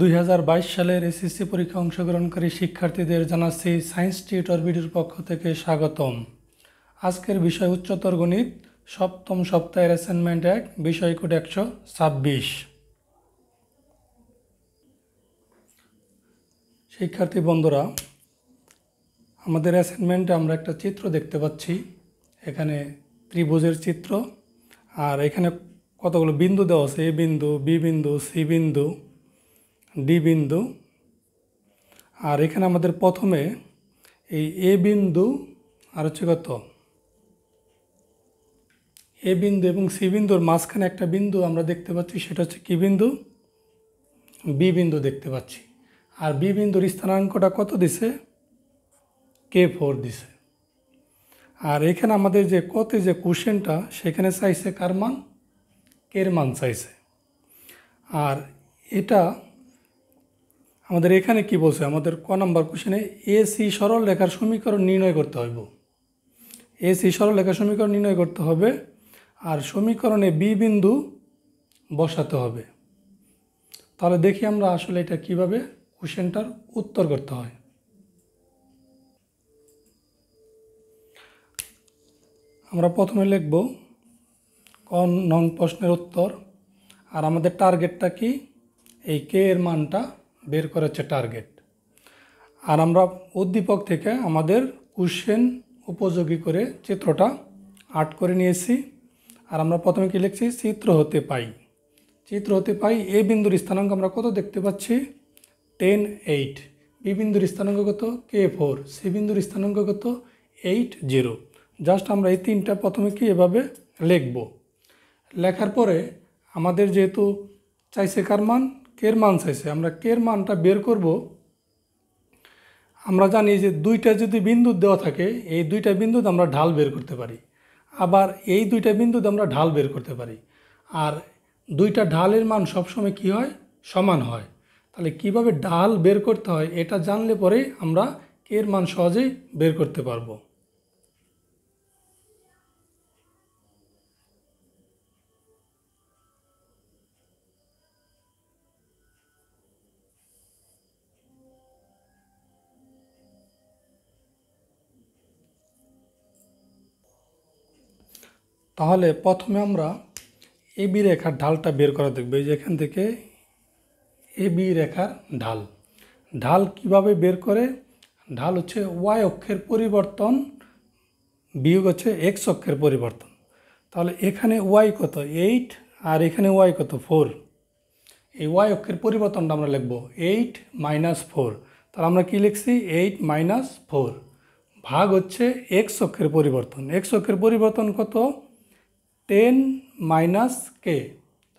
2022 সালের এসএসসি পরীক্ষা অংশগ্রহণকারী শিক্ষার্থীদের জানাচ্ছি সায়েন্স টিউটর ভিডিওর পক্ষ থেকে স্বাগতম। আজকের বিষয় উচ্চতর গণিত, সপ্তম সপ্তাহের অ্যাসাইনমেন্ট 1, বিষয় কোড 126। শিক্ষার্থী বন্ধুরা, আমাদের অ্যাসাইনমেন্টে আমরা একটা চিত্র দেখতে পাচ্ছি। এখানে ত্রিভুজের চিত্র, আর এখানে কতগুলো বিন্দু দেওয়া আছে, এ বিন্দু, বি বিন্দু, সি বিন্দু, ডি বিন্দু। আর এখানে আমাদের প্রথমে এই এ বিন্দু আর হচ্ছে কত, এ বিন্দু এবং সি বিন্দুর মাঝখানে একটা বিন্দু আমরা দেখতে পাচ্ছি, সেটা হচ্ছে কি বিন্দু? বি বিন্দু দেখতে পাচ্ছি। আর বি বিন্দুর স্থানাঙ্কটা কত দিছে? K4 দিছে। আর এখানে আমাদের যে যে কোশ্চেনটা, সেখানে চাইছে কার মান? কের মান চাইছে। আর এটা আমাদের এখানে কি বলছে? আমাদের ক নাম্বার কোশ্চেনে এসি সরল রেখার সমীকরণ নির্ণয় করতে হইব। এসি সরল রেখার সমীকরণ নির্ণয় করতে হবে, আর সমীকরণে বি বিন্দু বসাতে হবে। তাহলে দেখি আমরা আসলে এটা কিভাবে কোশ্চেনটার উত্তর করতে হয়। আমরা প্রথমে লিখব ক নং প্রশ্নের উত্তর। আর আমাদের টার্গেটটা কি? এই কে এর মানটা বের করা হচ্ছে টার্গেট। আর আমরা উদ্দীপক থেকে আমাদের কোশ্চেন উপযোগী করে চিত্রটা আর্ট করে নিয়েছি। আর আমরা প্রথমে কি লিখছি? চিত্র হতে পাই। চিত্র হতে পাই এ বিন্দুর স্থানাঙ্ক আমরা কত দেখতে পাচ্ছি? 10, 8। বি বিন্দুর স্থানাঙ্ক কত? K4। সি বিন্দুর স্থানাঙ্ক কত? 8, 0। জাস্ট আমরা এই তিনটা প্রথমে কি এভাবে লিখব। লেখার পরে আমাদের যেহেতু চাইছে কার মান? কের মান চাইছে। আমরা কের মানটা বের করব। আমরা জানি যে দুইটা যদি বিন্দু দেওয়া থাকে, এই দুইটা বিন্দুতে আমরা ঢাল বের করতে পারি। আবার এই দুইটা বিন্দুতে আমরা ঢাল বের করতে পারি। আর দুইটা ঢালের মান সবসময় কি হয়? সমান হয়। তাহলে কিভাবে ঢাল বের করতে হয় এটা জানলে পরেই আমরা কের মান সহজেই বের করতে পারবো। তাহলে প্রথমে আমরা এবি রেখার ঢালটা বের করা দেখব। এই যে এখান থেকে এবি রেখার ঢাল, ঢাল কিভাবে বের করে? ঢাল হচ্ছে ওয়াই অক্ষের পরিবর্তন বিয়োগ হচ্ছে এক্স অক্ষের পরিবর্তন। তাহলে এখানে ওয়াই কত? 8, আর এখানে ওয়াই কত? 4। এই ওয়াই অক্ষের পরিবর্তনটা আমরা লিখব 8 - 4। তাহলে আমরা কি লিখছি? 8 - 4 ভাগ হচ্ছে এক্স অক্ষের পরিবর্তন। এক্স অক্ষের পরিবর্তন কত? 10 - K।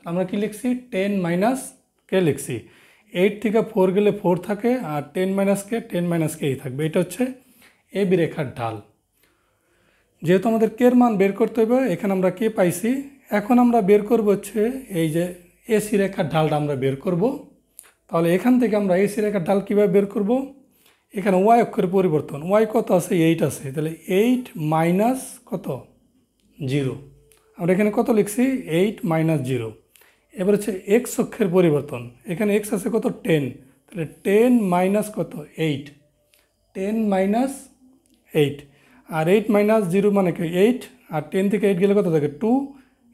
আমরা কি লিখছি? 10 - K লিখছি। 8 থেকে 4 গেলে 4 থাকে, আর 10 - K 10 - K থাকবে। এটা হচ্ছে এবি রেখার ঢাল। যেহেতু আমাদের কের মান বের করতে হবে, এখানে আমরা কে পাইছি। এখন আমরা বের করব হচ্ছে এই যে এসি রেখার ঢালটা আমরা বের করব। তাহলে এখান থেকে আমরা এসি রেখার ঢাল কীভাবে বের করব? এখানে ওয়াই অক্ষরের পরিবর্তন, ওয়াই কত আছে? 8 আছে। তাহলে 8 মাইনাস কত? 0। আমরা এখানে কত লিখছি? 8 - 0। এবার হচ্ছে এক্স অক্ষের পরিবর্তন, এখানে এক্স আছে কত? 10। তাহলে 10 মাইনাস কত? 8। 10 - 8। আর 8 - 0 মানে কি? 8। আর 10 থেকে 8 গেলে কত থাকে? 2।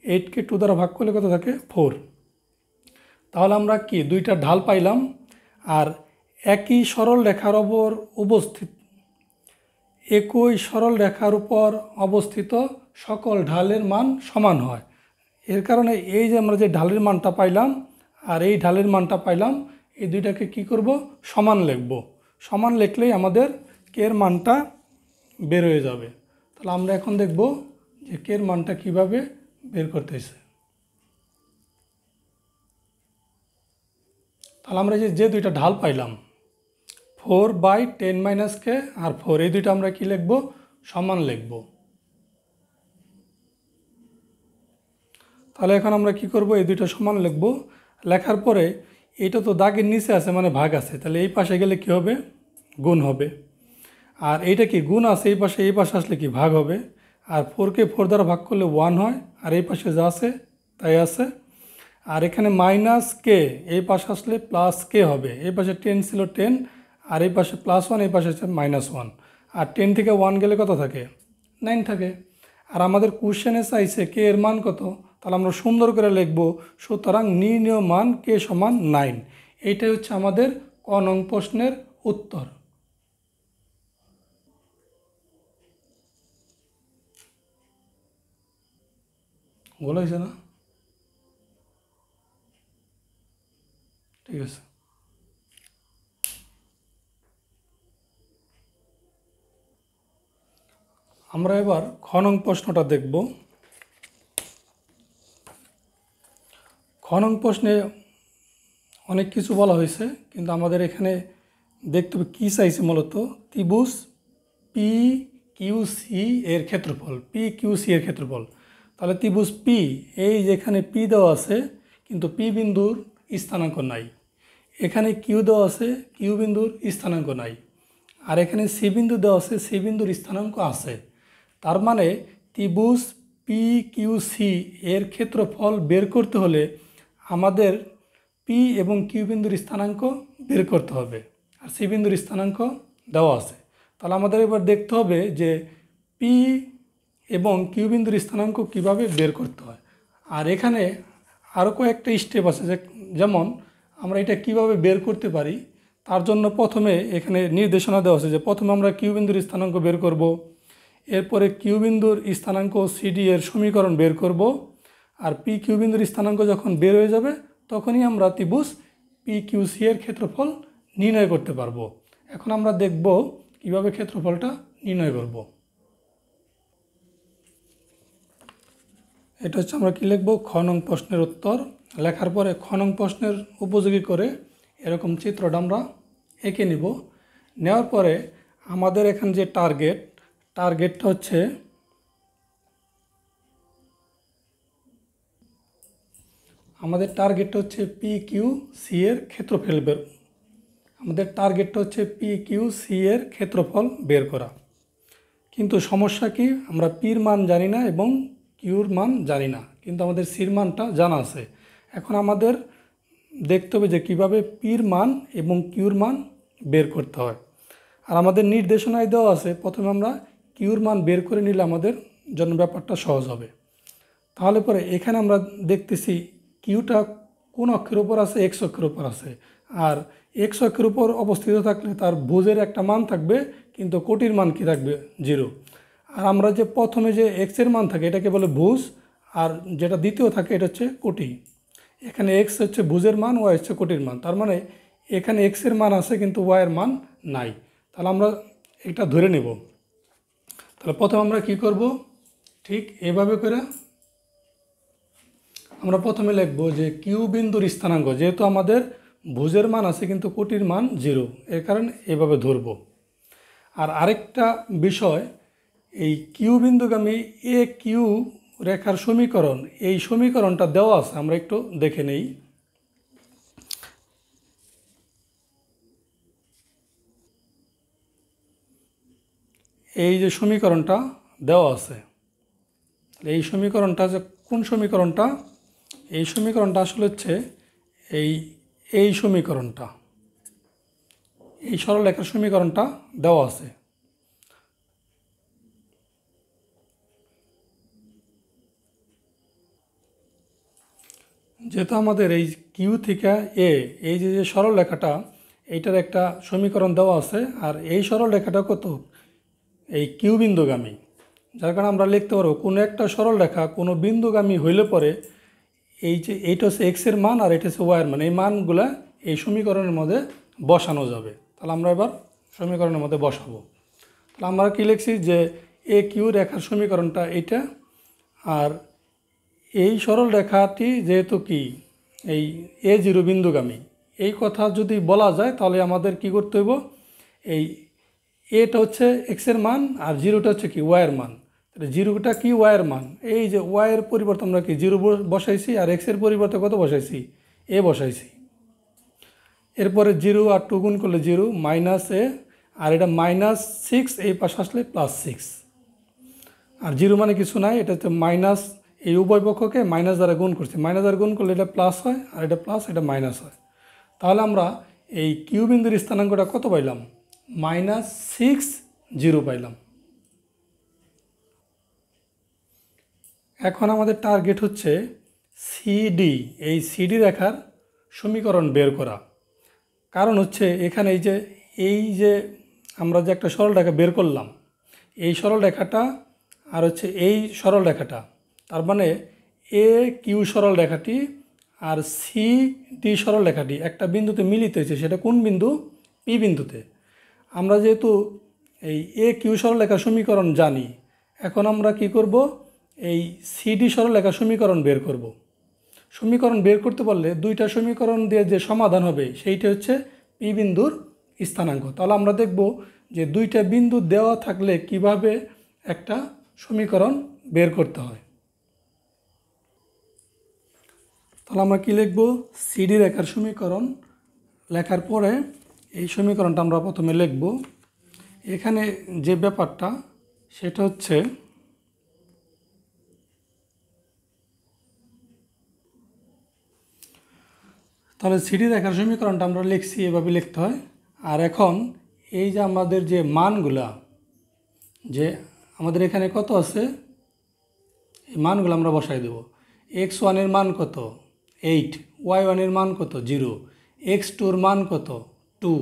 8কে 2 দ্বারা ভাগ করলে কত থাকে? 4। তাহলে আমরা কি দুইটা ঢাল পাইলাম। আর একই সরল রেখার উপর অবস্থিত, একই সরল রেখার উপর অবস্থিত সকল ঢালের মান সমান হয়। এর কারণে এই যে আমরা যে ঢালের মানটা পাইলাম আর এই ঢালের মানটা পাইলাম, এই দুইটাকে কি করব? সমান লিখব। সমান লিখলেই আমাদের কের মানটা বের হয়ে যাবে। তাহলে আমরা এখন দেখব যে কের মানটা কিভাবে বের করতেছে। তাহলে আমরা যে দুইটা ঢাল পাইলাম, 4/10 - K আর 4, এই দুইটা আমরা কি লিখব? সমান লিখব। তাহলে এখন আমরা কি করব? এই দুইটা সমান লিখব। লেখার পরে এটা তো দাগের নিচে আছে, মানে ভাগ আছে। তাহলে এই পাশে গেলে কি হবে? গুণ হবে। আর এইটা কি গুণ আছে, এই পাশে আসলে কি ভাগ হবে। আর 4কে 4 দ্বারা ভাগ করলে 1 হয়, আর এই পাশে যা আছে তাই আছে। আর এখানে মাইনাস কে, এই পাশে আসলে প্লাস কে হবে। এই পাশে 10 ছিল 10, আর এই পাশে +1, এই পাশে হচ্ছে -1। আর 10 থেকে 1 গেলে কত থাকে? 9 থাকে। আর আমাদের কোশ্চেনে চাইছে কে এর মান কত, তাহলে আমরা সুন্দর করে লিখব, সুতরাং নির্ণেয় মান কে সমান 9। এইটাই হচ্ছে আমাদের ক নং প্রশ্নের উত্তর। বলা হয়েছে না? ঠিক আছে। আমরা এবার খ নং প্রশ্নটা দেখব। খ নং প্রশ্নে অনেক কিছু বলা হয়েছে, কিন্তু আমাদের এখানে দেখতে হবে কী চাইছে মূলত। ত্রিভুজ পি কিউ সি এর ক্ষেত্রফল, পি কিউ সি এর ক্ষেত্রফল। তাহলে ত্রিভুজ পি, এই যেখানে পি দেওয়া আছে কিন্তু পি বিন্দুর স্থানাঙ্ক নাই। এখানে কিউ দেওয়া আছে, কিউ বিন্দুর স্থানাঙ্ক নাই। আর এখানে সি বিন্দু দেওয়া আছে, সি বিন্দুর স্থানাঙ্ক আছে। তার মানে ত্রিভুজ পি কিউ সি এর ক্ষেত্রফল বের করতে হলে আমাদের পি এবং কিউ বিন্দুর স্থানাঙ্ক বের করতে হবে। আর সি বিন্দুর স্থানাঙ্ক দেওয়া আছে। তাহলে আমাদের এবার দেখতে হবে যে পি এবং কিউ বিন্দুর স্থানাঙ্ক কিভাবে বের করতে হয়। আর এখানে আরও কয়েকটা স্টেপ আছে, যেমন আমরা এটা কিভাবে বের করতে পারি। তার জন্য প্রথমে এখানে নির্দেশনা দেওয়া আছে যে প্রথমে আমরা কিউ বিন্দুর স্থানাঙ্ক বের করব, এরপরে কিউ বিন্দুর স্থানাঙ্ক সিডি এর সমীকরণ বের করব। আর পি কিউ বিন্দুর স্থানাঙ্ক যখন বের হয়ে যাবে তখনই আমরা ত্রিভুজ পি কিউ সি এর ক্ষেত্রফল নির্ণয় করতে পারবো। এখন আমরা দেখব কিভাবে ক্ষেত্রফলটা নির্ণয় করব। এটা হচ্ছে আমরা কি লিখব, খ নং প্রশ্নের উত্তর। লেখার পরে খ নং প্রশ্নের উপযোগী করে এরকম চিত্রটা আমরা এঁকে নিব। নেওয়ার পরে আমাদের এখানে যে টার্গেটটা হচ্ছে পি কিউ সি এর ক্ষেত্রফল বের, পি কিউ সি এর ক্ষেত্রফল বের করা। কিন্তু সমস্যা কি, আমরা পির মান জানি না এবং কিউর মান জানি না, কিন্তু আমাদের সির মানটা জানা আছে। এখন আমাদের দেখতে হবে যে কীভাবে পির মান এবং কিউর মান বের করতে হয়। আর আমাদের নির্দেশনায় দেওয়া আছে প্রথমে আমরা কিউর মান বের করে নিলে আমাদের জন্য ব্যাপারটা সহজ হবে। তাহলে পরে এখানে আমরা দেখতেছি কিউটা কোন অক্ষের উপর আছে, এক্স অক্ষের উপর আছে। আর এক্স অক্ষের উপর অবস্থিত থাকলে তার ভুজের একটা মান থাকবে, কিন্তু কোটির মান কি থাকবে, 0। আর আমরা যে প্রথমে যে এক্সের মান থাকে এটাকে বলে ভুজ, আর যেটা দ্বিতীয় থাকে এটা হচ্ছে কোটি। এখানে এক্স হচ্ছে ভুজের মান, ওয়াই হচ্ছে কোটির মান। তার মানে এখানে এক্সের মান আছে কিন্তু ওয়াইয়ের মান নাই। তাহলে আমরা এটা ধরে নেব। তাহলে প্রথমে আমরা কি করব, ঠিক এভাবে করে আমরা প্রথমে লিখব যে কিউ বিন্দুর স্থানাঙ্ক, যেহেতু আমাদের ভুজের মান আছে কিন্তু কোটির মান 0, এর কারণে এভাবে ধরব। আর আরেকটা বিষয়, এই কিউ বিন্দুগামী এ কিউ রেখার সমীকরণ, এই সমীকরণটা দেওয়া আছে, আমরা একটু দেখে নেই। এই যে সমীকরণটা দেওয়া আছে, এই সমীকরণটা যে কোন সমীকরণটা, এই সমীকরণটা আসলে হচ্ছে এই সমীকরণটা, এই সরলরেখার সমীকরণটা দেওয়া আছে। যেহেতু আমাদের এই কিউ থেকে এ, এই যে সরলরেখাটা, এইটার একটা সমীকরণ দেওয়া আছে। আর এই সরলরেখাটা কত, এই কিউ বিন্দুগামী, যার কারণে আমরা লিখতে পারবো কোনো একটা সরলরেখা কোনো বিন্দুগামী হইলে পরে এই যে এইটা হচ্ছে এক্সের মান আর এটা হচ্ছে ওয়াইয়ের মান, এই মানগুলা এই সমীকরণের মধ্যে বসানো যাবে। তাহলে আমরা এবার সমীকরণের মধ্যে বসাবো। তাহলে আমরা কি লিখছি যে এ কিউ রেখার সমীকরণটা এইটা। আর এই সরল রেখাটি যেহেতু কি এই A0 বিন্দুগামী, এই কথা যদি বলা যায় তাহলে আমাদের কি করতে হইব, এই এটা হচ্ছে এক্সের মান আর 0টা হচ্ছে কি ওয়াইয়ের মান। তাহলে 0টা কি ওয়াইয়ের মান, এই যে ওয়াইয়ের পরিবর্তে আমরা কি 0 বসাইছি, আর এক্সের পরিবর্তে কত বসাইছি, এ বসাইছি। এরপরে 0 আর 2 গুণ করলে 0 -a, আর এটা -6, এই পাশে আসলে +6। আর 0 মানে কিছু নাই, এটা হচ্ছে এই উভয় পক্ষকে মাইনাস দ্বারা গুণ করছি, মাইনাস দ্বারা গুণ করলে এটা প্লাস হয়, আর এটা প্লাস, এটা মাইনাস হয়। তাহলে আমরা এই কিউ বিন্দুর স্থানাঙ্কটা কত পাইলাম? -6 পাইলাম। এখন আমাদের টার্গেট হচ্ছে সিডি, এই সিডি রেখার সমীকরণ বের করা। কারণ হচ্ছে এখানে এই যে আমরা যে একটা সরল রেখা বের করলাম, এই সরল রেখাটা আর হচ্ছে এই সরল রেখাটা, তার মানে এ কিউ সরল রেখাটি আর সি ডি সরল রেখাটি একটা বিন্দুতে মিলিত হয়েছে। সেটা কোন বিন্দু? পি বিন্দুতে। আমরা যেহেতু এই এ কিউ সরল রেখার সমীকরণ জানি, এখন আমরা কি করব? এই সিডি সরল রেখার সমীকরণ বের করব। সমীকরণ বের করতে পারলে দুইটা সমীকরণ দিয়ে যে সমাধান হবে সেইটা হচ্ছে পি বিন্দুর স্থানাঙ্ক। তাহলে আমরা দেখব যে দুইটা বিন্দু দেওয়া থাকলে কিভাবে একটা সমীকরণ বের করতে হয়। তাহলে আমরা কি লিখব? সিডি রেখার সমীকরণ লেখার পরে এই সমীকরণটা আমরা প্রথমে লিখব। এখানে যে ব্যাপারটা সেটা হচ্ছে তাহলে সিডি রেখার সমীকরণটা আমরা লিখছি, এভাবে লিখতে হয়। আর এখন এই যে আমাদের যে মানগুলা, যে আমাদের এখানে কত আছে, এই মানগুলো আমরা বসাই দেব। x1 এর মান কত? 8, y1 এর মান কত? 0, x2 এর মান কত? 2,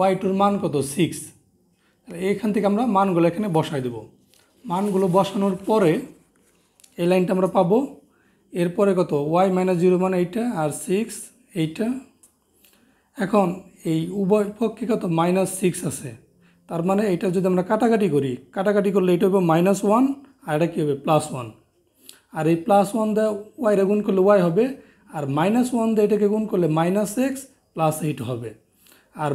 y2 এর মান কত? 6। এইখান থেকে আমরা মানগুলো এখানে বসাই দেব। মানগুলো বসানোর পরে এই লাইনটা আমরা পাবো। এরপরে কত? y-0 মানে এইটা, আর 6 এইটা। এখন এই উভয় পক্ষে কত? -6 আছে। তার মানে এটা যদি আমরা কাটাকাটি করি, কাটাকাটি করলে এটা হবে -1, আর এটা কী হবে? +1। আর এই +1 দিয়ে ওয়াইরে গুণ করলে ওয়াই হবে, আর -1 দিয়ে এটাকে গুণ করলে -x + 8 হবে। আর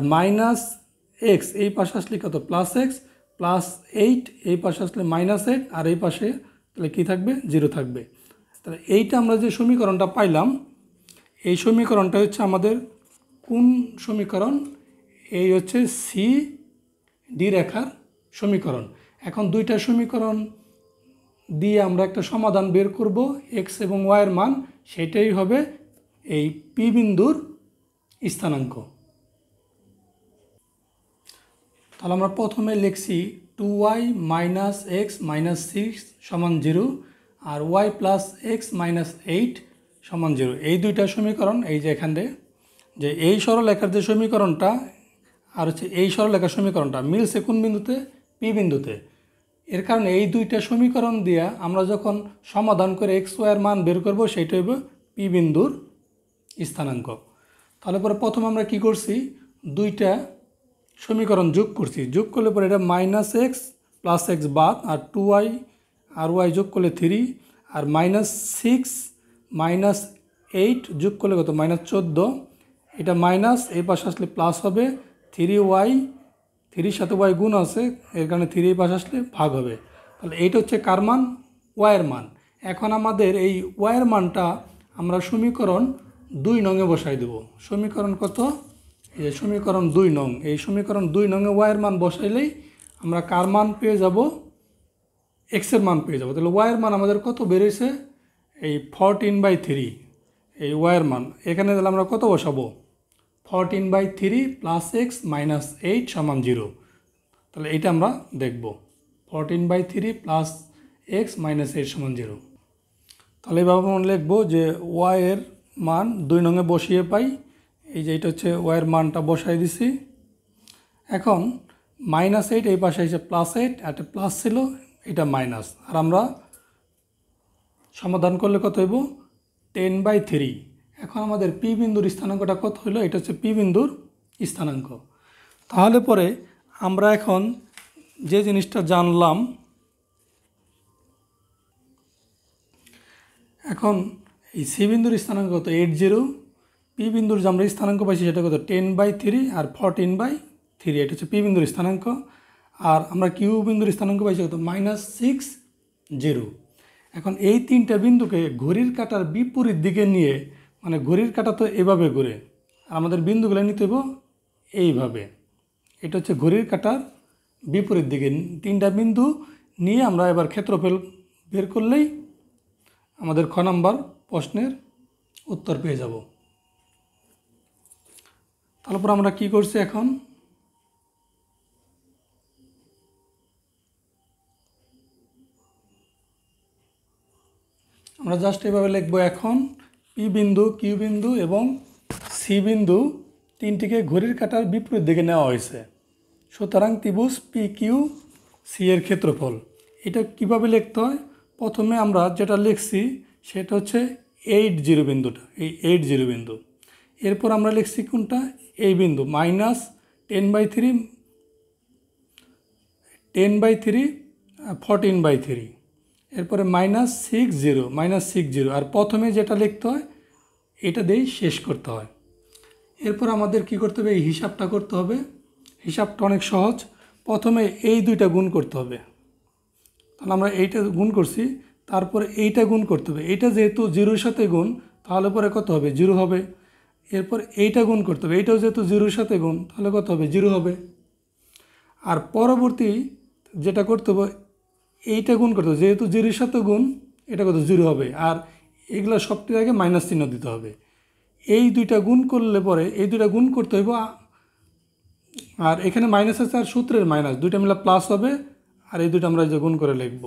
-x এই পাশে আসলে কত? +x + 8, এই পাশে আসলে -8, আর এই পাশে তাহলে কী থাকবে? 0 থাকবে। তাহলে এইটা আমরা যে সমীকরণটা পাইলাম, এই সমীকরণটা হচ্ছে আমাদের কোন সমীকরণ? এই হচ্ছে সি ডি রেখার সমীকরণ। এখন দুইটা সমীকরণ দিয়ে আমরা একটা সমাধান বের করব, এক্স এবং ওয়াইয়ের মান, সেটাই হবে এই পি বিন্দুর স্থানাঙ্ক। তাহলে আমরা প্রথমে লিখছি 2y - x - 6 = 0, আর y + x - 8 = 0। এই দুইটা সমীকরণ এই যে এখানে যে এই সরলরেখার যে সমীকরণটা আর হচ্ছে এই সরলরেখার সমীকরণটা মিলছে কোন বিন্দুতে? পি বিন্দুতে। এর কারণে এই দুইটা সমীকরণ দিয়ে আমরা যখন সমাধান করে এক্স ওয়াইয়ের মান বের করব, সেইটা হইব পি বিন্দুর স্থানাঙ্ক। তাহলে পরে প্রথম আমরা কি করছি? দুইটা সমীকরণ যোগ করছি। যোগ করলে পরে এটা -x + x বাদ, আর 2y আর y যোগ করলে 3, আর -6 - 8 যোগ করলে কত? -14। এটা মাইনাস এই পাশে আসলে প্লাস হবে, 3y, 3-র সাথে y গুণ আছে, এর কারণে 3 এই পাশে আসলে ভাগ হবে। তাহলে এইটা হচ্ছে কার মান? ওয়াইয়ের মান। এখন আমাদের এই ওয়াইয়ের মানটা আমরা সমীকরণ 2 নংয়ে বসাই দেব। সমীকরণ কত? এই সমীকরণ 2 নং। এই সমীকরণ 2 নংয়ে ওয়াইয়ের মান বসাইলেই আমরা কার মান পেয়ে যাব? এক্সের মান পেয়ে যাব। তাহলে ওয়াইয়ের মান আমাদের কত বেরিয়েছে? এই 14/3 এই ওয়াইয়ের মান। এখানে তাহলে আমরা কত বসাবো? 14/3 + x - 8 = 0। তাহলে এইটা আমরা দেখব, 14/3 + x - 8 = 0। তাহলে এইভাবে আমরা লিখবো যে ওয়াইয়ের মান 2 নংয়ে বসিয়ে পাই। এই যে এটা হচ্ছে ওয়াইয়ের মানটা বসাই দিছি। এখন -8 এই পাশে এসে +8, একটা প্লাস ছিল, এটা মাইনাস, আর আমরা সমাধান করলে কত হইব? 10/3। এখন আমাদের পি বিন্দুর স্থানাঙ্কটা কত হলো? এটা হচ্ছে পি বিন্দুর স্থানাঙ্ক। তাহলে পরে আমরা এখন যে জিনিসটা জানলাম, এখন এই সি বিন্দুর স্থানাঙ্ক কত? 80। পি বিন্দুর যে আমরা স্থানাঙ্ক পাইছি সেটা কত? 10/3 আর 14/3। এটা হচ্ছে পি বিন্দুর স্থানাঙ্ক। আর আমরা কিউ বিন্দুর স্থানাঙ্ক পাইছি কত? -60। এখন এই তিনটা বিন্দুকে ঘড়ির কাঁটার বিপরীত দিকে নিয়ে, মানে ঘড়ির কাঁটা তো এভাবে ঘুরে, আর আমাদের বিন্দুগুলো নিতে হইব এইভাবে। এটা হচ্ছে ঘড়ির কাঁটার বিপরীত দিকে। তিনটা বিন্দু নিয়ে আমরা এবার ক্ষেত্রফল বের করলেই আমাদের খ নাম্বার প্রশ্নের উত্তর পেয়ে যাব। তারপর আমরা কি করছি এখন, আমরা জাস্ট এভাবে লিখব। এখন পি বিন্দু, কিউ বিন্দু এবং সি বিন্দু তিনটিকে ঘড়ির কাঁটার বিপরীত দিকে নেওয়া হয়েছে। সুতরাং ত্রিভুজ পি কিউ সি এর ক্ষেত্রফল। এটা কিভাবে লিখতে হয়, প্রথমে আমরা যেটা লিখছি সেটা হচ্ছে 8 বিন্দুটা, এই 8 বিন্দু। এরপর আমরা লিখছি কোনটা, এই বিন্দু -10/3 10/3 14/3। এরপরে -60 আর প্রথমে যেটা লিখতে হয় এটা দিয়েই শেষ করতে হয়। এরপর আমাদের কি করতে হবে, এই হিসাবটা করতে হবে। হিসাবটা অনেক সহজ। প্রথমে এই দুইটা গুণ করতে হবে, তাহলে আমরা এইটা গুণ করছি, তারপরে এইটা গুণ করতে হবে। এইটা যেহেতু 0-র সাথে গুণ, তাহলে পরে কত হবে, 0 হবে। এরপর এইটা গুণ করতে হবে, এইটাও যেহেতু 0-র সাথে গুণ, তাহলে কত হবে, 0 হবে। আর পরবর্তী যেটা করতে হবে, এইটা গুণ করতে হবে, যেহেতু 0-র সাথে গুণ, এটা কত, 0 হবে। আর এগুলো সবটির আগে মাইনাস চিহ্ন দিতে হবে। এই দুইটা গুণ করলে পরে এই দুইটা গুণ করতে হইব, আর এখানে মাইনাস আছে আর সূত্রের মাইনাস, দুইটা মিলে প্লাস হবে। আর এই দুইটা আমরা যে গুণ করে লিখব।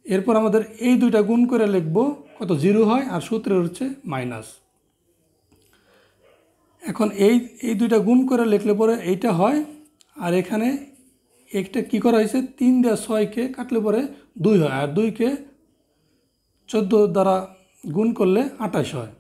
এরপর আমাদের এই দুইটা গুণ করে লিখব, কত, 0 হয়, আর সূত্রের হচ্ছে মাইনাস। এখন এই দুইটা গুণ করে লিখলে পরে এইটা হয়। আর এখানে একটা কি করা হয়েছে, 3 দিয়ে 6কে কাটলে পরে 2 হয়, আর 2কে 14 দ্বারা গুণ করলে 28 হয়।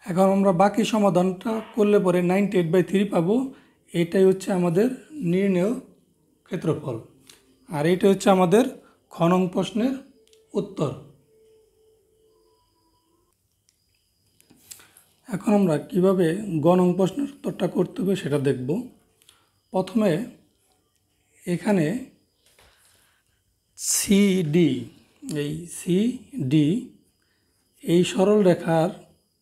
এখন আমরা বাকি সমাধানটা করলে পরে 98/3 পাবো। এটাই হচ্ছে আমাদের নির্ণেয় ক্ষেত্রফল। আর এটা হচ্ছে আমাদের খ নং প্রশ্নের উত্তর। এখন আমরা কিভাবে গ নং প্রশ্নের উত্তরটা করতে হবে সেটা দেখব। প্রথমে এখানে সিডি, এই সিডি এই সরল রেখার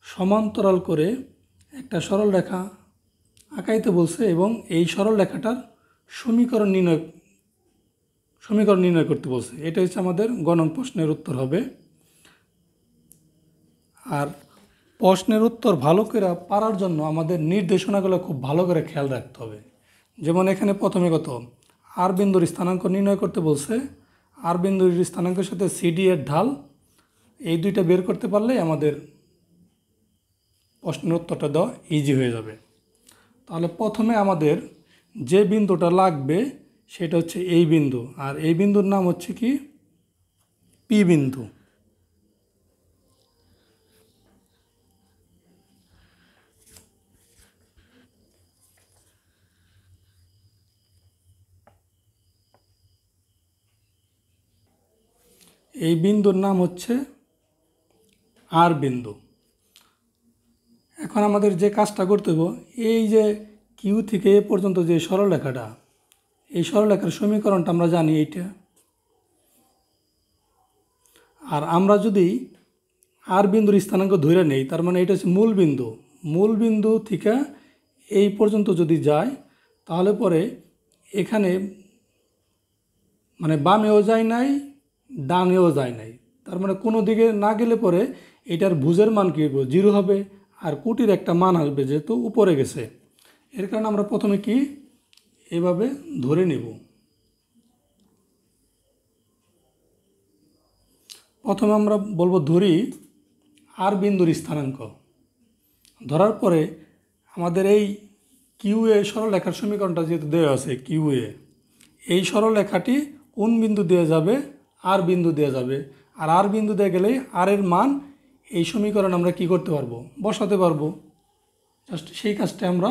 সমান্তরাল করে একটা সরল রেখা আঁকাইতে বলছে, এবং এই সরল রেখাটার সমীকরণ নির্ণয় করতে বলছে। এটা হচ্ছে আমাদের গ নং প্রশ্নের উত্তর হবে। আর প্রশ্নের উত্তর ভালো করে পারার জন্য আমাদের নির্দেশনাগুলো খুব ভালো করে খেয়াল রাখতে হবে। যেমন এখানে প্রথমে কত, আর বিন্দুর স্থানাঙ্ক নির্ণয় করতে বলছে। আর বিন্দুর স্থানাঙ্কের সাথে সিডি এর ঢাল, এই দুইটা বের করতে পারলেই আমাদের প্রশ্নের উত্তরটা দেওয়া ইজি হয়ে যাবে। তাহলে প্রথমে আমাদের যে বিন্দুটা লাগবে সেটা হচ্ছে এই বিন্দু, আর এই বিন্দুর নাম হচ্ছে কি, পি বিন্দু। এই বিন্দুর নাম হচ্ছে আর বিন্দু। এখন আমাদের যে কাজটা করতে হবে, এই যে কিউ থেকে এ পর্যন্ত যে সরলরেখাটা, এই সরলরেখার সমীকরণটা আমরা জানি এইটা। আর আমরা যদি আর বিন্দুর স্থানাঙ্ক ধরে নেই, তার মানে এটা হচ্ছে মূল বিন্দু। মূল বিন্দু থেকে এই পর্যন্ত যদি যায়, তাহলে পরে এখানে মানে বামেও যায় নাই, ডানেও যায় নাই, তার মানে কোনো দিকে না গেলে পরে এটার ভুজের মান কী হবে, 0 হবে। আর কোটির একটা মান আসবে, যেহেতু উপরে গেছে। এর কারণে আমরা প্রথমে কি এভাবে ধরে নেব। প্রথমে আমরা বলবো ধরি আর বিন্দুর স্থানাঙ্ক। ধরার পরে আমাদের এই কিউ এ সরলরেখার সমীকরণটা যেহেতু দেওয়া আছে, কিউ এ এই সরলরেখাটি কোন বিন্দু দিয়ে যাবে, আর বিন্দু দিয়ে যাবে। আর আর বিন্দু দিয়ে গেলেই আর এর মান এই সমীকরণ আমরা কি করতে পারবো, বসাতে পারবো। জাস্ট সেই কাজটা আমরা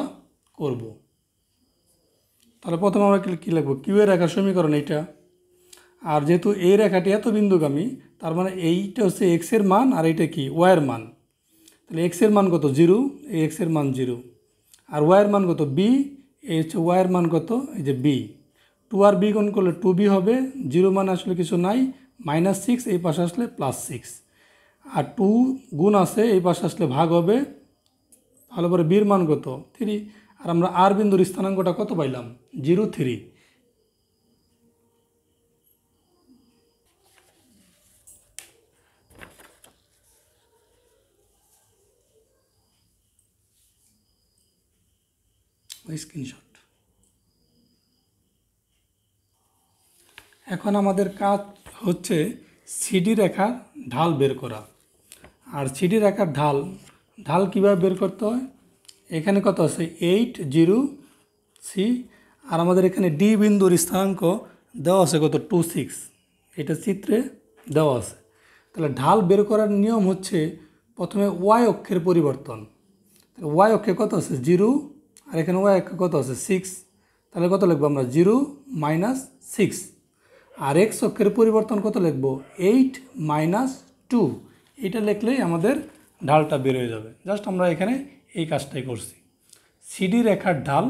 করব। তাহলে প্রথমে আমরা কী লিখবো, কিউ এর রেখার সমীকরণ এইটা। আর যেহেতু এই রেখাটি এত বিন্দুগামী, তার মানে এইটা হচ্ছে এক্সের মান আর এইটা কি ওয়াইয়ের মান। তাহলে এক্সের মান কত 0, এই এক্সের মান 0, আর ওয়াইয়ের মান কত বি, এই হচ্ছে ওয়াইয়ের মান কত এই যে বি। 2 আর বি গুণ করলে 2b হবে, 0 মানে আসলে কিছু নাই, -6, এই পাশে আসলে +6, আর 2 গুণ আছে এই পাশে আসলে ভাগ হবে, তাহলে পরে বির মান কত 3, আর আমরা আর বিন্দুর স্থানাঙ্কটা কত পাইলাম 0, 3। স্ক্রিনশট। এখন আমাদের কাজ হচ্ছে সিডি রেখার ঢাল বের করা। আর সিডি রেখার ঢাল কীভাবে বের করতে হয়, এখানে কত আছে 8, 0, সি, আর আমাদের এখানে ডি বিন্দুর স্থানাঙ্ক দেওয়া আছে কত 2, 6, এটা চিত্রে দেওয়া আছে। তাহলে ঢাল বের করার নিয়ম হচ্ছে প্রথমে ওয়াই অক্ষের পরিবর্তন। ওয়াই অক্ষে কত আছে 0, আর এখানে ওয়াই অক্ষে কত আছে 6, তাহলে কত লিখবো আমরা 0, -6, আর এক্স অক্ষের পরিবর্তন কত লিখব 8, -2, এটা লিখলেই আমাদের ঢালটা বের হয়ে যাবে। জাস্ট আমরা এখানে এই কাজটাই করছি। সিডি রেখার ঢাল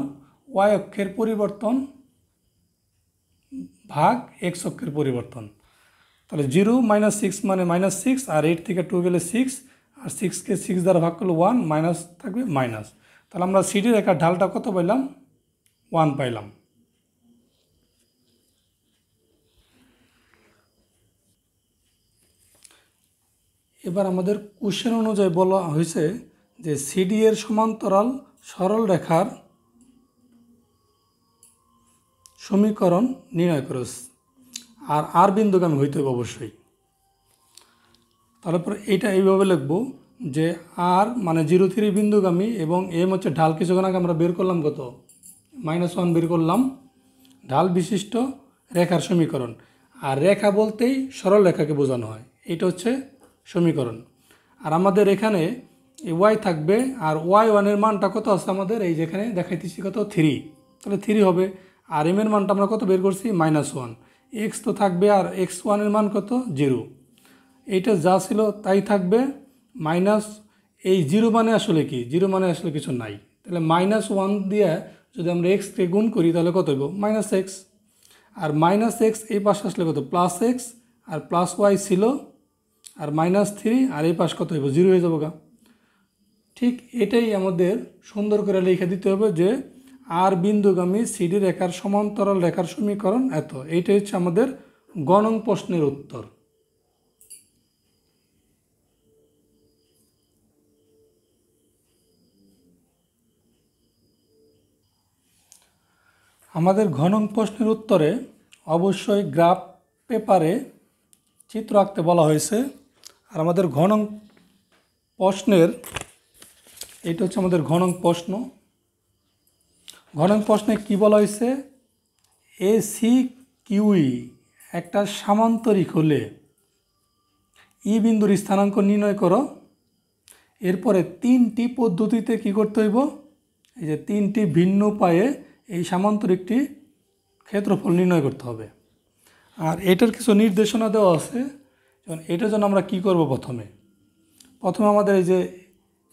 ওয়াই অক্ষের পরিবর্তন ভাগ এক্স অক্ষের পরিবর্তন। তাহলে 0, -6 মানে -6, আর 8 থেকে 2 গেলে 6, আর 6কে 6 দ্বারা ভাগ করলে 1, মাইনাস থাকবে মাইনাস। তাহলে আমরা সিডি রেখার ঢালটা কত পাইলাম 1 পাইলাম। এবার আমাদের কোশ্চেন অনুযায়ী বলা হয়েছে যে সিডি এর সমান্তরাল সরল রেখার সমীকরণ নির্ণয় করো, আর আর বিন্দুগামী হইতে হবে অবশ্যই। তারপর এটা এইভাবে লিখব যে আর মানে 0, 3 বিন্দুগামী, এবং এম হচ্ছে ঢাল, কিছুক্ষণ আগে আমরা বের করলাম কত -1 বের করলাম, ঢাল বিশিষ্ট রেখার সমীকরণ। আর রেখা বলতেই সরল রেখাকে বোঝানো হয়, এটা হচ্ছে সমীকরণ। আর আমাদের এখানে ওয়াই থাকবে, আর y1 এর মানটা কত আছে আমাদের এই যেখানে দেখাইতেছি কত 3, তাহলে 3 হবে। আর এম এর মানটা আমরা কত বের করছি -1, এক্স তো থাকবে, আর x1 এর মান কত 0, এইটা যা ছিল তাই থাকবে। মাইনাস এই 0 মানে আসলে কি, 0 মানে আসলে কিছু নাই, তাহলে -1 দিয়ে যদি আমরা এক্সকে গুণ করি তাহলে কত হইব -x, আর -x এই পাশে আসলে কত +x, আর +y ছিল, আর -3, আর এই পাশ কত হইব 0 হয়ে যাবো গা। ঠিক এটাই আমাদের সুন্দর করে লিখে দিতে হবে যে আর বিন্দুগামী সিডি রেখার সমান্তরাল রেখার সমীকরণ এত। এইটাই হচ্ছে আমাদের গ নং প্রশ্নের উত্তর। আমাদের ঘ নং প্রশ্নের উত্তরে অবশ্যই গ্রাফ পেপারে চিত্র আঁকতে বলা হয়েছে। আর আমাদের ঘ নং প্রশ্নের এটা হচ্ছে আমাদের ঘ নং প্রশ্ন। ঘ নং প্রশ্নে কী বলা হয়েছে, এসি কিউই একটা সামান্তরিক হলে ই বিন্দুর স্থানাঙ্ক নির্ণয় করো। এরপরে 3টি পদ্ধতিতে কি করতে হইব, এই যে 3টি ভিন্ন উপায়ে এই সামান্তরিকটি ক্ষেত্রফল নির্ণয় করতে হবে। আর এটার কিছু নির্দেশনা দেওয়া আছে, যেমন এটার জন্য আমরা কি করব, প্রথমে আমাদের এই যে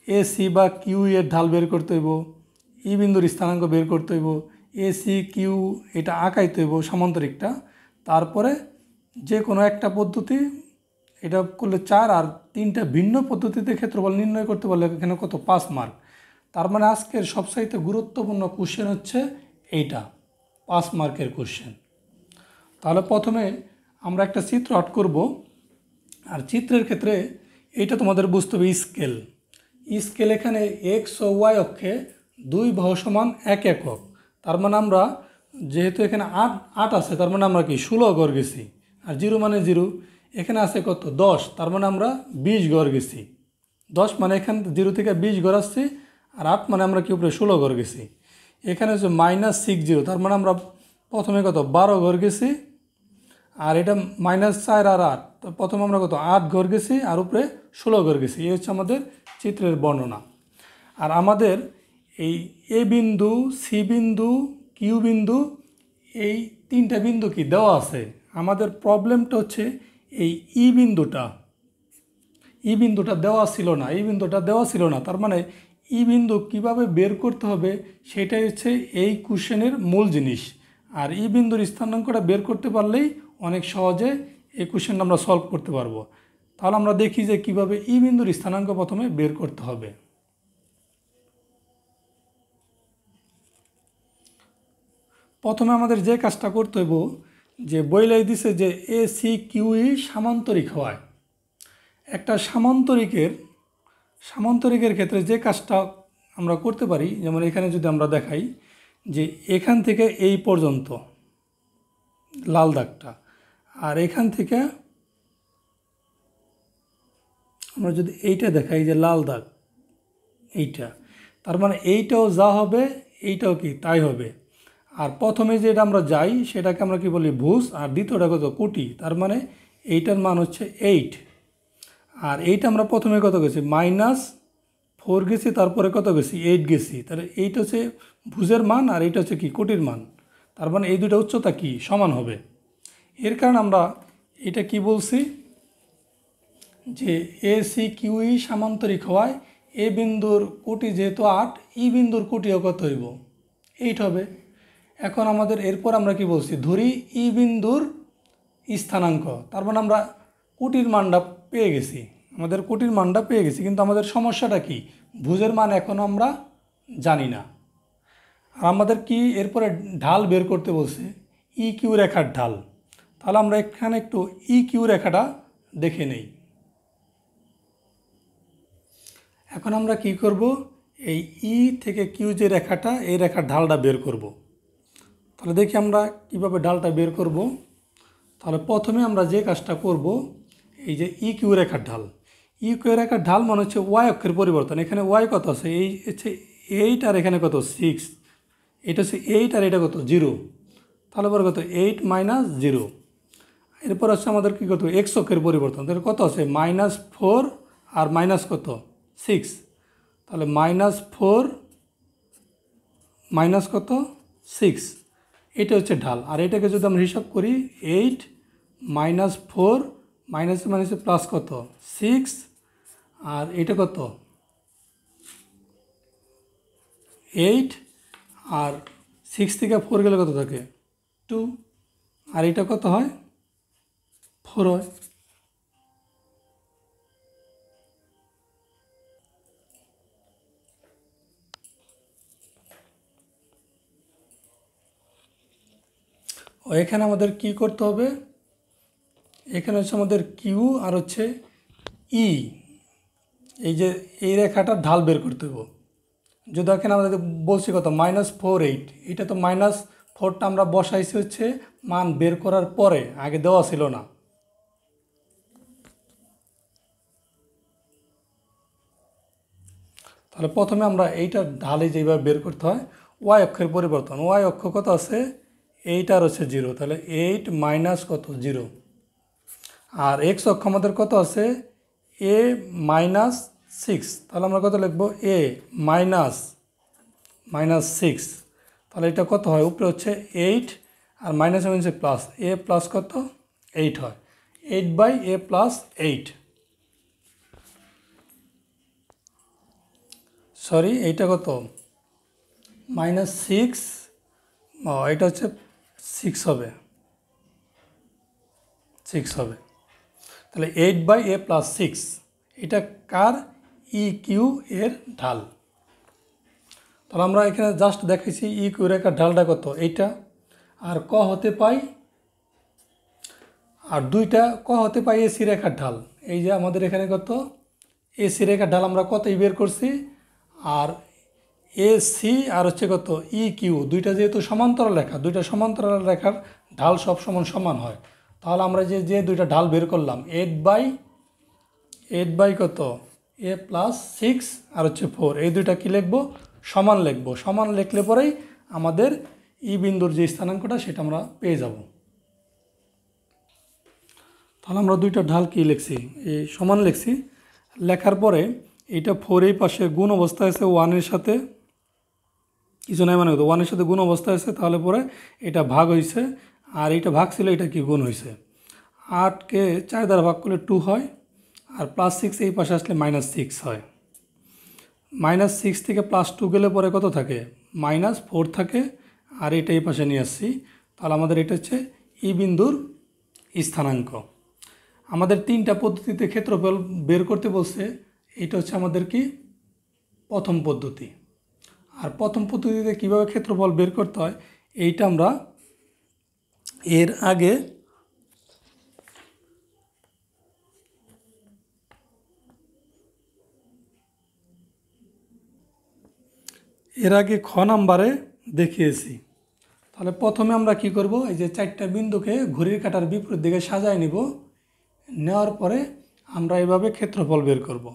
এসি বা কিউ এর ঢাল বের করতে হইব, ই বিন্দুর স্থানাঙ্ক বের করতে হইব, এসি কিউ এটা আঁকাইতে হইব সামান্তরিকটা। তারপরে যে কোনো একটা পদ্ধতি এটা করলে 4, আর 3টা ভিন্ন পদ্ধতিতে ক্ষেত্রফল নির্ণয় করতে পারলে এখানে কত 5 মার্ক। তার মানে আজকের সবচাইতে গুরুত্বপূর্ণ কোশ্চেন হচ্ছে এইটা, 5 মার্কের কোশ্চেন। তাহলে প্রথমে আমরা একটা চিত্র আর্ট করব। আর চিত্রের ক্ষেত্রে এইটা তোমাদের বুঝতে হবে স্কেল। স্কেল এখানে এক্স ও ওয়াই অক্ষে 2 বাহু সমান 1 একক। তার মানে আমরা যেহেতু এখানে 8 আছে, তার মানে আমরা কি 16 ঘর গেছি। আর 0 মানে 0, এখানে আছে কত 10, তার মানে আমরা 20 ঘর গেছি। 10 মানে এখানে 0 থেকে 20 ঘর আসছি, আর 8 মানে আমরা কি উপরে 16 ঘর গেছি। এখানে হচ্ছে -60, তার মানে আমরা প্রথমে কত 12 ঘর গেছি, আর এটা -4 আর 8, তো প্রথমে আমরা কত 8 ঘর গেছি, আর উপরে 16 ঘর গেছি। এই হচ্ছে আমাদের চিত্রের বর্ণনা। আর আমাদের এই এ বিন্দু, সি বিন্দু, কিউ বিন্দু, এই 3টা বিন্দু কি দেওয়া আছে, আমাদের প্রবলেমটা হচ্ছে এই ই বিন্দুটা দেওয়া ছিল না, তার মানে ই বিন্দু কীভাবে বের করতে হবে সেটাই হচ্ছে এই কোশ্চেনের মূল জিনিস। আর ই বিন্দুর স্থানাঙ্কটা বের করতে পারলেই অনেক সহজে এই কোশ্চেনটা আমরা সলভ করতে পারবো। তাহলে আমরা দেখি যে কিভাবে ই বিন্দুর স্থানাঙ্ক প্রথমে বের করতে হবে। প্রথমে আমাদের যে কাজটা করতে হইব, যে বইলাই দিছে যে এ সি কিউ ই সামান্তরিক হয়। একটা সামান্তরিকের ক্ষেত্রে যে কাজটা আমরা করতে পারি, যেমন এখানে যদি আমরা দেখাই যে এখান থেকে এই পর্যন্ত লাল দাগটা, আর এখান থেকে আমরা যদি এইটা দেখাই যে লাল দাগ এইটা, তার মানে এইটাও যা হবে এইটাও কি তাই হবে। আর প্রথমে যেটা আমরা যাই সেটাকে আমরা কি বলি ভুজ, আর দ্বিতীয়টা কত কোটি, তার মানে এইটার মান হচ্ছে 8। আর এইটা আমরা প্রথমে কত গেছি -4 গেছি, তারপরে কত গেছি 8 গেছি, তাহলে এইটা হচ্ছে ভুজের মান আর এইটা হচ্ছে কি কোটির মান, তার মানে এই দুটো উচ্চতা কি সমান হবে। এর কারণে আমরা এটা কি বলছি যে এ সি কিউ ই সামান্তরিক হওয়ায় এ বিন্দুর কোটি যেহেতু 8, ই বিন্দুর কোটিও কত হইব 8 হবে। এখন আমাদের এরপর আমরা কি বলছি, ধরি ই বিন্দুর স্থানাঙ্ক, তার মানে আমরা কোটির মানটা পেয়ে গেছি, কিন্তু আমাদের সমস্যাটা কি, ভুজের মান এখনও আমরা জানি না। আর আমাদের কি এরপরে ঢাল বের করতে বলছে, ই কিউ রেখার ঢাল। তাহলে আমরা এখানে একটু ই কিউ রেখাটা দেখে নেই। এখন আমরা কি করব, এই ই থেকে কিউ যে রেখাটা, এই রেখার ঢালটা বের করব। তাহলে দেখি আমরা কিভাবে ঢালটা বের করব। তাহলে প্রথমে আমরা যে কাজটা করব, এই যে ই কিউ রেখার ঢাল মানে হচ্ছে ওয়াই অক্ষের পরিবর্তন। এখানে ওয়াই কত আছে, এই হচ্ছে 8 আর এখানে কত 6, এটা হচ্ছে 8 আর এটা কত 0, তাহলে পরে কত 8 - 0। এরপর হচ্ছে আমাদের কী কত এক্স অক্ষের পরিবর্তন, তাহলে কত আছে -4 আর মাইনাস কত 6, তাহলে -4 মাইনাস কত 6, এটা হচ্ছে ঢাল। আর এটাকে যদি আমরা হিসাব করি 8 - 4 মাইনাসে প্লাস কত 6, আর এটা কত 8, আর 6 থেকে 4 গেলে কত থাকে 2, আর এটা কত হয় 4 হয়। এখানে আমাদের কি করতে হবে, এখানে হচ্ছে আমাদের কিউ আর হচ্ছে ই, এই যে এই রেখাটার ঢাল বের করতে হবে। যদি এখানে আমাদের বলছি কত -4 8, এটা তো -4টা আমরা বসাইছি হচ্ছে মান বের করার পরে, আগে দেওয়া ছিল না। তাহলে প্রথমে আমরা এইটার ঢালে যেভাবে বের করতে হয়, ওয়াই অক্ষের পরিবর্তন, ওয়াই অক্ষ কত আছে 8 আর হচ্ছে 0, তাহলে 8 মাইনাস কত 0, আর এক্স অক্ষ আমাদের কত আছে a -6, তাহলে আমরা কত লিখব a -6, তাহলে এটা কত হয় উপরে হচ্ছে 8 আর মাইনাস হচ্ছে প্লাস, a প্লাস কত 8 হয়, 8/a + 8, সরি এইটা কত -6, এটা হচ্ছে 6 হবে, তাহলে 8/a + 6, এটা কার ই কিউ এর ঢাল। তাহলে আমরা এখানে জাস্ট দেখেছি ই কিউ রেখার ঢালটা কত এইটা, আর ক হতে পাই, আর দুইটা ক হতে পাই এসি রেখার ঢাল। এই যে আমাদের এখানে কত এসি রেখার ঢাল আমরা কতই বের করছি, আর এসি আর হচ্ছে কত ই কিউ, দুইটা যেহেতু সমান্তরাল রেখা, দুইটা সমান্তরাল রেখার ঢাল সব সমান হয়। তাহলে আমরা যে দুইটা ঢাল বের করলাম 8/8 কত a + 6 আর হচ্ছে 4, এই দুইটা কি লিখবো সমান লিখবো, সমান লিখলে পরেই আমাদের ই বিন্দুর যে স্থানাঙ্কটা সেটা আমরা পেয়ে যাব। তাহলে আমরা দুইটা ঢাল কি লিখছি, এই সমান লিখছি, লেখার পরে এইটা 4 এই পাশে গুণ অবস্থায় আছে 1-এর সাথে, কিছু নাই মানে 1-এর সাথে গুণ অবস্থায় আছে, তাহলে পরে এটা ভাগ হয়েছে, আর এইটা ভাগ ছিল, এটা কি গুণ হয়েছে। 8কে 4 দ্বারা ভাগ করলে 2 হয়, আর +6 এই পাশে আসলে -6 হয়। -6 থেকে +2 গেলে পরে কত থাকে, -4 থাকে। আর এটা এই পাশে নিয়ে আসছি, তাহলে আমাদের এটা হচ্ছে ই বিন্দুর স্থানাঙ্ক। আমাদের 3টা পদ্ধতিতে ক্ষেত্রফল বের করতে বলছে, এটা হচ্ছে আমাদের কি প্রথম পদ্ধতি। আর প্রথম পদ্ধতিতে কিভাবে ক্ষেত্রফল বের করতে হয় এইটা আমরা এর আগে খ নাম্বারে দেখিয়েছি। তাহলে প্রথমে আমরা কি করব, এই যে 4টা বিন্দুকে ঘড়ির কাঁটার বিপরীত দিকে সাজায় নিব। নেওয়ার পরে আমরা এভাবে ক্ষেত্রফল বের করব।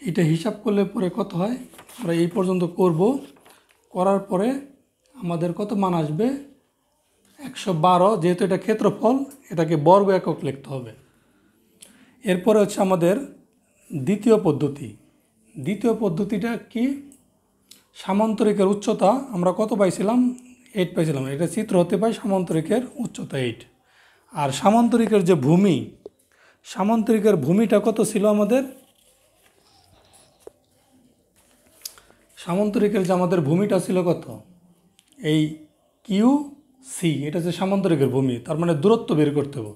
এটা হিসাব করলে পরে কত হয়, আমরা এই পর্যন্ত করব। করার পরে আমাদের কত মান আসবে, 112। যেহেতু এটা ক্ষেত্রফল, এটাকে বর্গ একক লিখতে হবে। এরপরে হচ্ছে আমাদের দ্বিতীয় পদ্ধতি। দ্বিতীয় পদ্ধতিটা কি, সামান্তরিকের উচ্চতা আমরা কত পাইছিলাম, 8 পাইছিলাম। এটা চিত্র হতে পায় সামান্তরিকের উচ্চতা 8। আর সামান্তরিকের যে ভূমি, সামান্তরিকের ভূমিটা কত ছিল আমাদের, সামান্তরিকের যে আমাদের ভূমিটা ছিল কত, এই QC, এটা হচ্ছে সামান্তরিকের ভূমি। তার মানে দূরত্ব বের করতে হবে।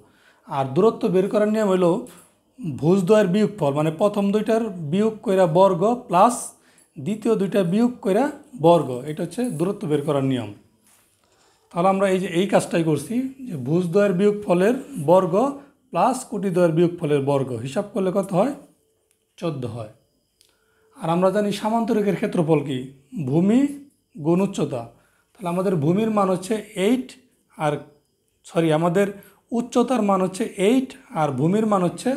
আর দূরত্ব বের করার নিয়ম হলো ভুজদ্বয়ের বিয়োগফল, মানে প্রথম দুইটার বিয়োগ কইরা বর্গ প্লাস দ্বিতীয় দুইটা বিয়োগ কইরা বর্গ, এটা হচ্ছে দূরত্ব বের করার নিয়ম। তাহলে আমরা এই যে এই কাজটাই করছি, যে ভুজদ্বয়ের বিয়োগফলের বর্গ প্লাস কোটিদ্বয়ের বিয়োগফলের বর্গ, হিসাব করলে কত হয়, 14 হয়। আর আমরা জানি সামান্তরিকের ক্ষেত্রফল কি, ভূমি গুণ উচ্চতা। তাহলে আমাদের ভূমির মান হচ্ছে 8, আর আমাদের উচ্চতার মান হচ্ছে 8, আর ভূমির মান হচ্ছে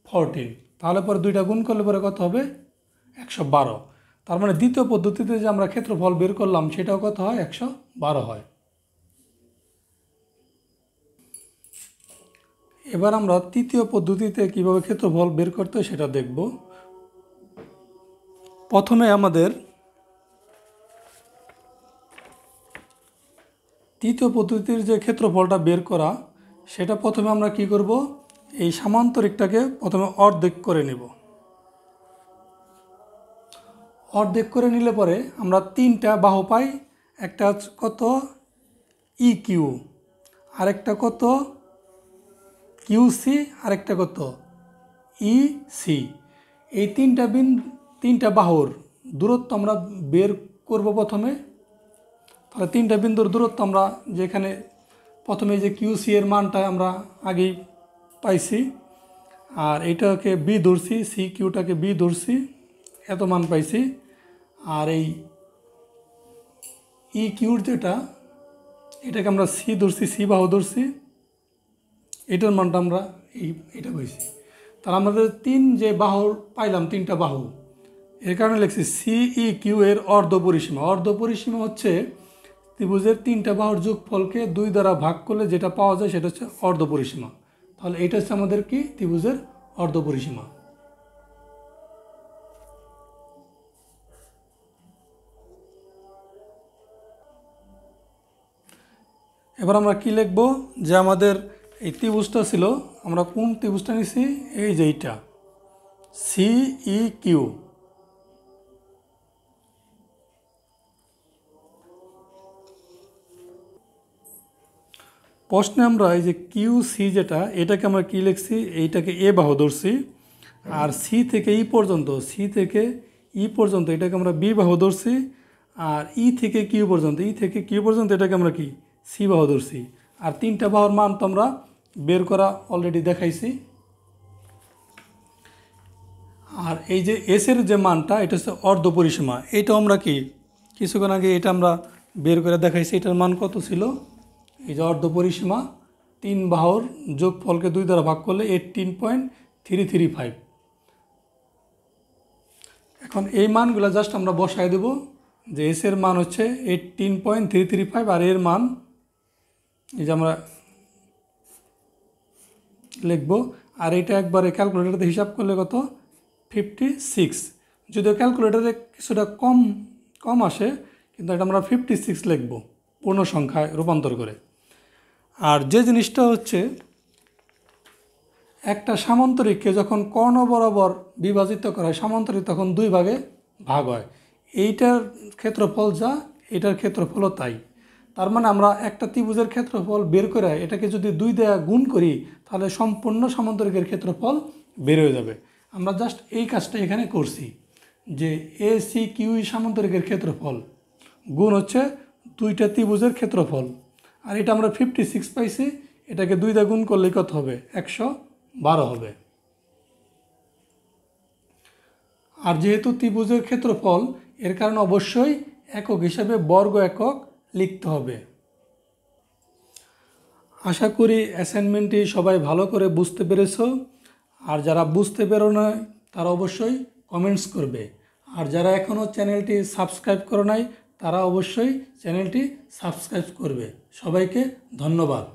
14। তাহলে পরে দুইটা গুণ করলে পরে কত হবে, 112। তার মানে দ্বিতীয় পদ্ধতিতে যে আমরা ক্ষেত্রফল বের করলাম সেটাও কত হয়, 112 হয়। এবার আমরা তৃতীয় পদ্ধতিতে কিভাবে ক্ষেত্রফল বের করতে হয় সেটা দেখব। প্রথমে আমাদের তৃতীয় পদ্ধতির যে ক্ষেত্রফলটা বের করা, সেটা প্রথমে আমরা কি করব, এই সামান্তরিকটাকে প্রথমে অর্ধেক করে নেব। অর্ধেক করে নিলে পরে আমরা 3টা বাহু পাই। একটা কত EQ, আরেকটা কত QC, আরেকটা কত EC। এই 3টা বাহুর দূরত্ব আমরা বের করব প্রথমে। তাহলে 3টা বিন্দুর দূরত্ব আমরা যেখানে প্রথমে যে QC এর মানটা আমরা আগেই পাইছি, আর এটাকে B ধরছি, CQটাকে B ধরছি, এত মান পাইছি। আর এই EQর যেটা, এটাকে আমরা C ধরছি, C বাহু ধরছি, এটার মানটা আমরা এটা পাইছি। তাহলে আমাদের যে বাহু পাইলাম, 3টা বাহু, এর কারণে লিখছি CEQ এর অর্ধপরিসীমা। অর্ধপরিসীমা হচ্ছে ত্রিভুজের 3টা বাহুর যোগফলকে 2 দ্বারা ভাগ করলে যেটা পাওয়া যায় সেটা হচ্ছে অর্ধপরিসীমা। তাহলে এটা হচ্ছে আমাদের কি, ত্রিভুজের অর্ধপরিসীমা। এবার আমরা কি লিখব, যে আমাদের এই ত্রিভুজটা ছিল, আমরা কোন ত্রিভুজটা নিছি, এই যে এইটা CEQ। প্রশ্নে আমরা এই যে QC যেটা, এটাকে আমরা কি লিখছি, এইটাকে A বাহু ধরছি। আর C থেকে E পর্যন্ত, C থেকে E পর্যন্ত এটাকে আমরা B বাহু ধরছি। আর E থেকে Q পর্যন্ত, E থেকে Q পর্যন্ত এটাকে আমরা কি C বাহু ধরছি। আর 3টা বাহুর মান তো আমরা বের করা অলরেডি দেখাইছি। আর এই যে S এর যে মানটা, এটা হচ্ছে অর্ধপরিসীমা। এইটাও আমরা কি কিছুক্ষণ আগে এটা আমরা বের করে দেখাইছি। এটার মান কত ছিল, এই যে অর্ধপরিসীমা, 3 বাহুর যোগফলকে 2 দ্বারা ভাগ করলে 18.335। এখন এই মানগুলো জাস্ট আমরা বসায় দেব, যে এস এর মান হচ্ছে 18.335, আর এর মান এই যে আমরা লিখব। আর এটা একবারে ক্যালকুলেটরে হিসাব করলে কত, 56। যদিও ক্যালকুলেটরে কিছুটা কম আসে, কিন্তু এটা আমরা 56 লিখব। পূর্ণ সংখ্যায় রূপান্তর করে। আর যে জিনিসটা হচ্ছে, একটা সামান্তরিককে যখন কর্ণ বরাবর বিভাজিত করা হয়, সামান্তরিক তখন দুই ভাগে ভাগ হয়। এইটার ক্ষেত্রফল যা, এটার ক্ষেত্রফলও তাই। তার মানে আমরা একটা ত্রিভুজের ক্ষেত্রফল বের করে এটাকে যদি 2 দিয়ে গুণ করি, তাহলে সম্পূর্ণ সামান্তরিকের ক্ষেত্রফল বের হয়ে যাবে। আমরা জাস্ট এই কাজটা এখানে করছি, যে ACQ সামান্তরিকের ক্ষেত্রফল গুণ হচ্ছে 2টা ত্রিভুজের ক্ষেত্রফল। আর এটা আমরা 56 পাইছি, এটাকে 2 দিয়ে গুণ করলে কত হবে? 112 হবে। আর যেহেতু ত্রিভুজের ক্ষেত্রফল, এর কারণে অবশ্যই একক হিসাবে বর্গ একক লিখতে হবে। আশা করি অ্যাসাইনমেন্টটি সবাই ভালো করে বুঝতে পেরেছো। আর যারা বুঝতে পেরো না তারা অবশ্যই কমেন্টস করবে। আর যারা এখনও চ্যানেলটি সাবস্ক্রাইব করো নাই তারা অবশ্যই চ্যানেলটি সাবস্ক্রাইব করবে। সবাইকে ধন্যবাদ।